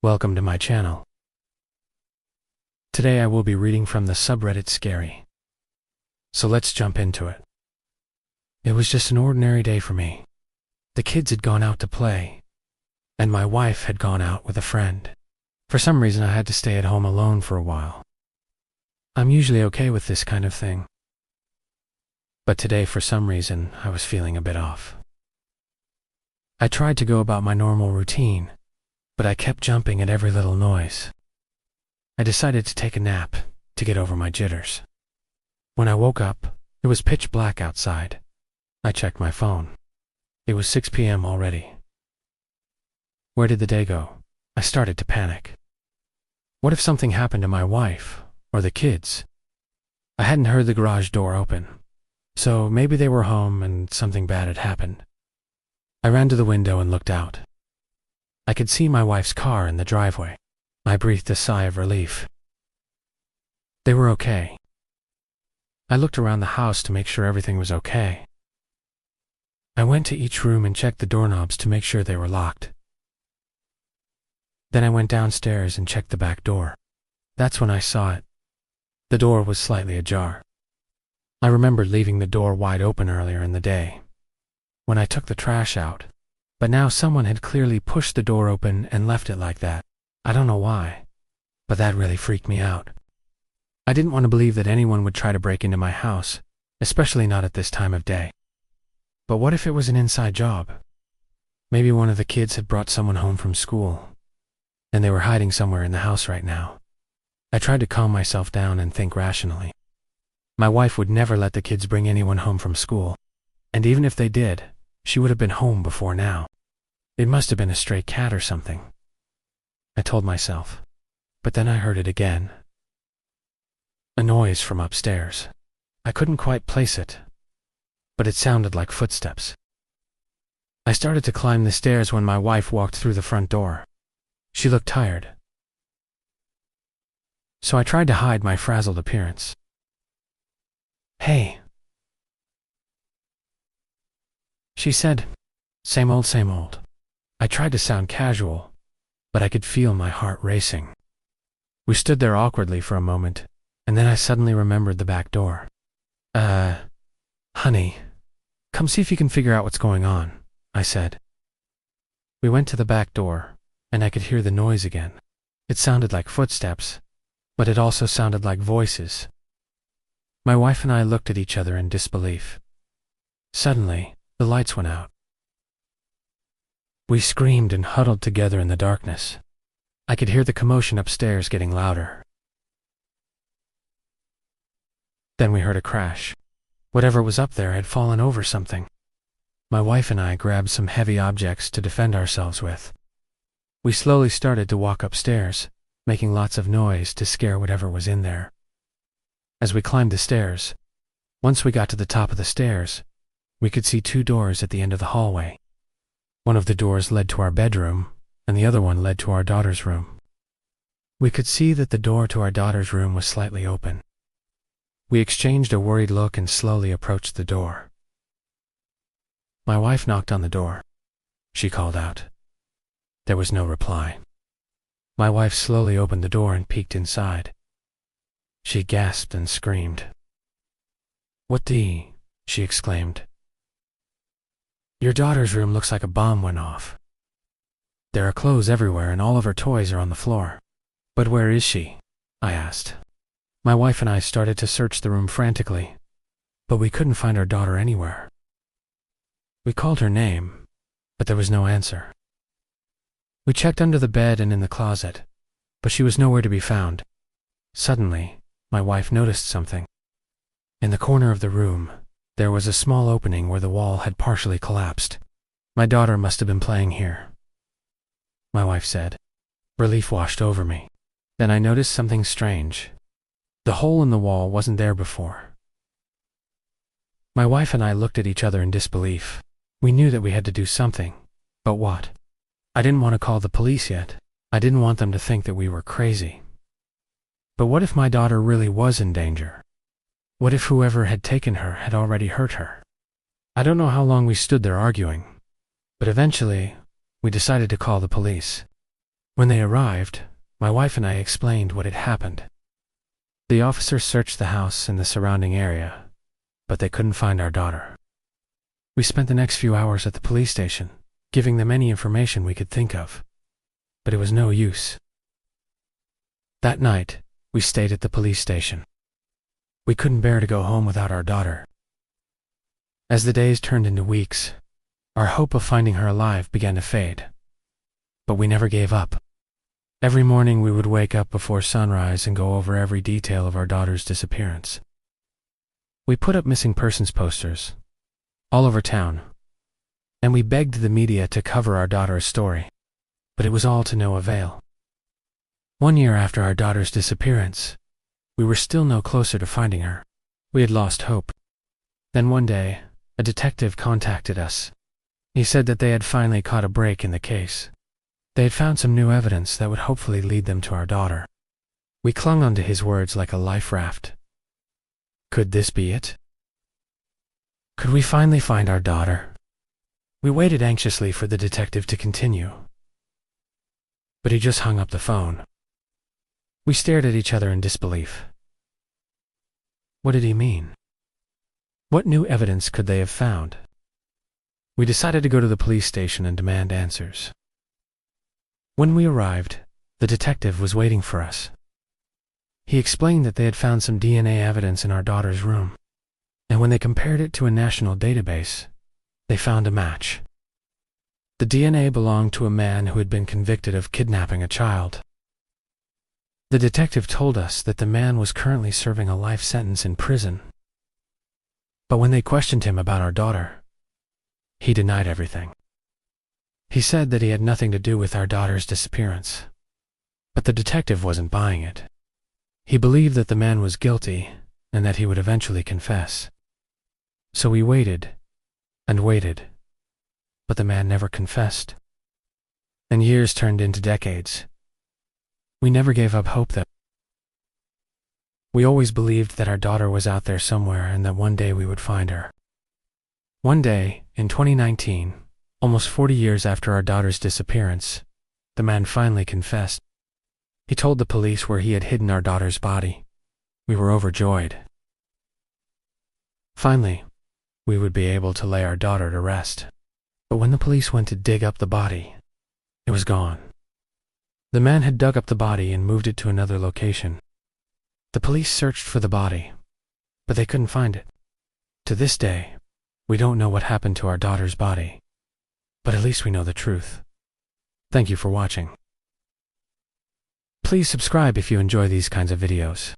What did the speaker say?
Welcome to my channel. Today I will be reading from the subreddit Scary. So let's jump into it. It was just an ordinary day for me. The kids had gone out to play, and my wife had gone out with a friend. For some reason I had to stay at home alone for a while. I'm usually okay with this kind of thing. But today for some reason I was feeling a bit off. I tried to go about my normal routine, but I kept jumping at every little noise. I decided to take a nap to get over my jitters. When I woke up, it was pitch black outside. I checked my phone. It was 6 p.m. already. Where did the day go? I started to panic. What if something happened to my wife or the kids? I hadn't heard the garage door open, so maybe they were home and something bad had happened. I ran to the window and looked out. I could see my wife's car in the driveway. I breathed a sigh of relief. They were okay. I looked around the house to make sure everything was okay. I went to each room and checked the doorknobs to make sure they were locked. Then I went downstairs and checked the back door. That's when I saw it. The door was slightly ajar. I remembered leaving the door wide open earlier in the day, when I took the trash out. But now someone had clearly pushed the door open and left it like that. I don't know why, but that really freaked me out. I didn't want to believe that anyone would try to break into my house, especially not at this time of day. But what if it was an inside job? Maybe one of the kids had brought someone home from school, and they were hiding somewhere in the house right now. I tried to calm myself down and think rationally. My wife would never let the kids bring anyone home from school, and even if they did, she would have been home before now. It must have been a stray cat or something, I told myself. But then I heard it again. A noise from upstairs. I couldn't quite place it, but it sounded like footsteps. I started to climb the stairs when my wife walked through the front door. She looked tired, so I tried to hide my frazzled appearance. "Hey," she said. Same old, same old. I tried to sound casual, but I could feel my heart racing. We stood there awkwardly for a moment, and then I suddenly remembered the back door. Honey, come see if you can figure out what's going on," I said. We went to the back door, and I could hear the noise again. It sounded like footsteps, but it also sounded like voices. My wife and I looked at each other in disbelief. Suddenly, the lights went out. We screamed and huddled together in the darkness. I could hear the commotion upstairs getting louder. Then we heard a crash. Whatever was up there had fallen over something. My wife and I grabbed some heavy objects to defend ourselves with. We slowly started to walk upstairs, making lots of noise to scare whatever was in there. As we climbed the stairs, once we got to the top of the stairs, we could see two doors at the end of the hallway. One of the doors led to our bedroom, and the other one led to our daughter's room. We could see that the door to our daughter's room was slightly open. We exchanged a worried look and slowly approached the door. My wife knocked on the door. She called out. There was no reply. My wife slowly opened the door and peeked inside. She gasped and screamed. "What the?" she exclaimed. "Your daughter's room looks like a bomb went off. There are clothes everywhere and all of her toys are on the floor." "But where is she?" I asked. My wife and I started to search the room frantically, but we couldn't find our daughter anywhere. We called her name, but there was no answer. We checked under the bed and in the closet, but she was nowhere to be found. Suddenly, my wife noticed something. In the corner of the room, there was a small opening where the wall had partially collapsed. "My daughter must have been playing here," my wife said. Relief washed over me. Then I noticed something strange. The hole in the wall wasn't there before. My wife and I looked at each other in disbelief. We knew that we had to do something, but what? I didn't want to call the police yet. I didn't want them to think that we were crazy. But what if my daughter really was in danger? What if whoever had taken her had already hurt her? I don't know how long we stood there arguing, but eventually we decided to call the police. When they arrived, my wife and I explained what had happened. The officers searched the house and the surrounding area, but they couldn't find our daughter. We spent the next few hours at the police station, giving them any information we could think of, but it was no use. That night, we stayed at the police station. We couldn't bear to go home without our daughter. As the days turned into weeks, our hope of finding her alive began to fade. But we never gave up. Every morning we would wake up before sunrise and go over every detail of our daughter's disappearance. We put up missing persons posters all over town, and we begged the media to cover our daughter's story, but it was all to no avail. 1 year after our daughter's disappearance, we were still no closer to finding her. We had lost hope. Then one day, a detective contacted us. He said that they had finally caught a break in the case. They had found some new evidence that would hopefully lead them to our daughter. We clung onto his words like a life raft. Could this be it? Could we finally find our daughter? We waited anxiously for the detective to continue, but he just hung up the phone. We stared at each other in disbelief. What did he mean? What new evidence could they have found? We decided to go to the police station and demand answers. When we arrived, the detective was waiting for us. He explained that they had found some DNA evidence in our daughter's room, and when they compared it to a national database, they found a match. The DNA belonged to a man who had been convicted of kidnapping a child. The detective told us that the man was currently serving a life sentence in prison. But when they questioned him about our daughter, he denied everything. He said that he had nothing to do with our daughter's disappearance. But the detective wasn't buying it. He believed that the man was guilty and that he would eventually confess. So we waited and waited, but the man never confessed. And years turned into decades. We never gave up hope that we always believed that our daughter was out there somewhere and that one day we would find her. One day, in 2019, almost 40 years after our daughter's disappearance, the man finally confessed. He told the police where he had hidden our daughter's body. We were overjoyed. Finally, we would be able to lay our daughter to rest. But when the police went to dig up the body, it was gone. The man had dug up the body and moved it to another location. The police searched for the body, but they couldn't find it. To this day, we don't know what happened to our daughter's body, but at least we know the truth. Thank you for watching. Please subscribe if you enjoy these kinds of videos.